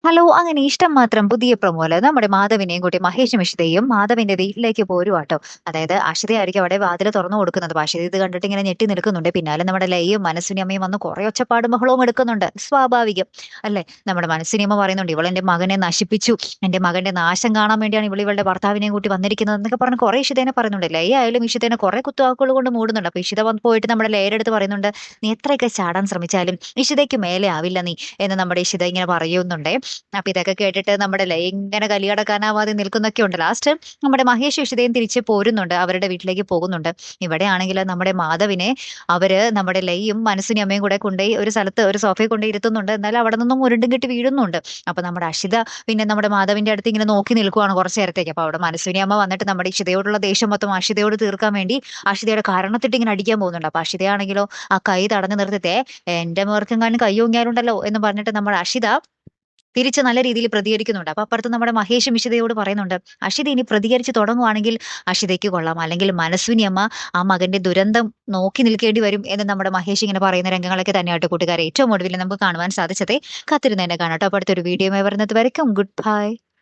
Hello! അങ്ങനെ ഇഷ്ടം മാത്രം പുതിയ പ്രൊമോല് നമ്മുടെ മാധവിനെയും കൂട്ടി മഹേഷും ഇഷിതയും മാധവിന്റെ വീട്ടിലേക്ക് പോരുവാട്ടോ. അതായത് അഷിതയായിരിക്കും അവിടെ വാതില് തുറന്നു കൊടുക്കുന്നത്. അപ്പൊ അഷിത ഇത് കണ്ടിട്ട് ഇങ്ങനെ ഞെട്ടി നിൽക്കുന്നുണ്ട്. പിന്നാലെ നമ്മുടെ ലയയും മനസ്വിനി അമ്മയും വന്ന് കുറെ ഒച്ചപ്പാടും ബഹളവും എടുക്കുന്നുണ്ട്. സ്വാഭാവികം അല്ലേ? നമ്മുടെ മനസ്വിനി അമ്മ പറയുന്നുണ്ട് ഇവളെന്റെ മകനെ നശിപ്പിച്ചു. എന്റെ മകന്റെ നാശം കാണാൻ വേണ്ടിയാണ് ഇവളുടെ ഭർത്താവിനെയും കൂട്ടി വന്നിരിക്കുന്നത് എന്നൊക്കെ പറഞ്ഞ് കുറെ ഇഷിതേനെ പറയുന്നുണ്ട്. ലയ ആയാലും ഇഷിതേനെ കുറെ കുത്തുവാക്കുകൾ കൊണ്ട് മൂടുന്നുണ്ട്. അപ്പൊ ഇഷിത വന്ന് പോയിട്ട് നമ്മുടെ ലയയുടെ അടുത്ത് പറയുന്നുണ്ട് നീ എത്രയൊക്കെ ചാടാൻ ശ്രമിച്ചാലും ഇഷിതയ്ക്ക് മേലെ ആവില്ല നീ എന്ന് നമ്മുടെ ഇഷിത ഇങ്ങനെ പറയുന്നുണ്ടേ. അപ്പൊ ഇതൊക്കെ കേട്ടിട്ട് നമ്മുടെ ലയ ഇങ്ങനെ കലിയടക്കാനാവാതെ നിൽക്കുന്നൊക്കെ ഉണ്ട്. ലാസ്റ്റ് നമ്മുടെ മഹേഷ് ഇഷിതയും തിരിച്ച് പോരുന്നുണ്ട്, അവരുടെ വീട്ടിലേക്ക് പോകുന്നുണ്ട്. ഇവിടെയാണെങ്കിൽ നമ്മുടെ മാധവിനെ നമ്മുടെ ലയും മനസ്സിനി അമ്മയും കൂടെ കൊണ്ടുപോയി ഒരു സ്ഥലത്ത് ഒരു സോഫയിൽ കൊണ്ടുപോയി ഇരുത്തുന്നുണ്ട്. എന്നാൽ അവിടെ നിന്നും ഉരുണ്ടും കെട്ടി വീഴുന്നുണ്ട്. അപ്പൊ നമ്മുടെ അഷിത പിന്നെ നമ്മുടെ മാധവിന്റെ അടുത്ത് ഇങ്ങനെ നോക്കി നിൽക്കുവാണ് കുറച്ചു നേരത്തേക്ക്. അപ്പൊ അവിടെ മനസ്സിനി അമ്മ വന്നിട്ട് നമ്മുടെ ഇഷിതയോടുള്ള ദേഷ്യം മൊത്തം അഷിതയോട് തീർക്കാൻ വേണ്ടി അഷിതയുടെ കാരണത്തിട്ട് ഇങ്ങനെ അടിക്കാൻ പോകുന്നുണ്ട്. അപ്പൊ അഷിതയാണെങ്കിലോ ആ കൈ തടഞ്ഞു നിർത്തിത്തെ എന്റെ മേർക്കെങ്ങാനും കൈ ഓങ്ങിയാലുണ്ടല്ലോ എന്ന് പറഞ്ഞിട്ട് നമ്മുടെ അഷിത തിരിച്ച് നല്ല രീതിയിൽ പ്രതികരിക്കുന്നുണ്ട്. അപ്പൊ അപ്പുറത്ത് നമ്മുടെ മഹേഷും ഇഷിതയോട് പറയുന്നുണ്ട് അഷിത ഇനി പ്രതികരിച്ച് തുടങ്ങുവാണെങ്കിൽ അഷിതയ്ക്ക് കൊള്ളാം, അല്ലെങ്കിൽ മനസ്വിനി അമ്മ ആ മകന്റെ ദുരന്തം നോക്കി നിൽക്കേണ്ടി വരും എന്ന് നമ്മുടെ മഹേഷ് ഇങ്ങനെ പറയുന്ന രംഗങ്ങളൊക്കെ തന്നെയായിട്ട് കൂട്ടുകാരെ ഏറ്റവും ഒടുവിൽ നമുക്ക് കാണുവാൻ സാധിച്ചതേ. കാത്തിരുന്ന് തന്നെ കാണാട്ടോ. അപ്പൊ അടുത്തൊരു വീഡിയോ വരുന്നത് വരയ്ക്കും ഗുഡ് ബൈ.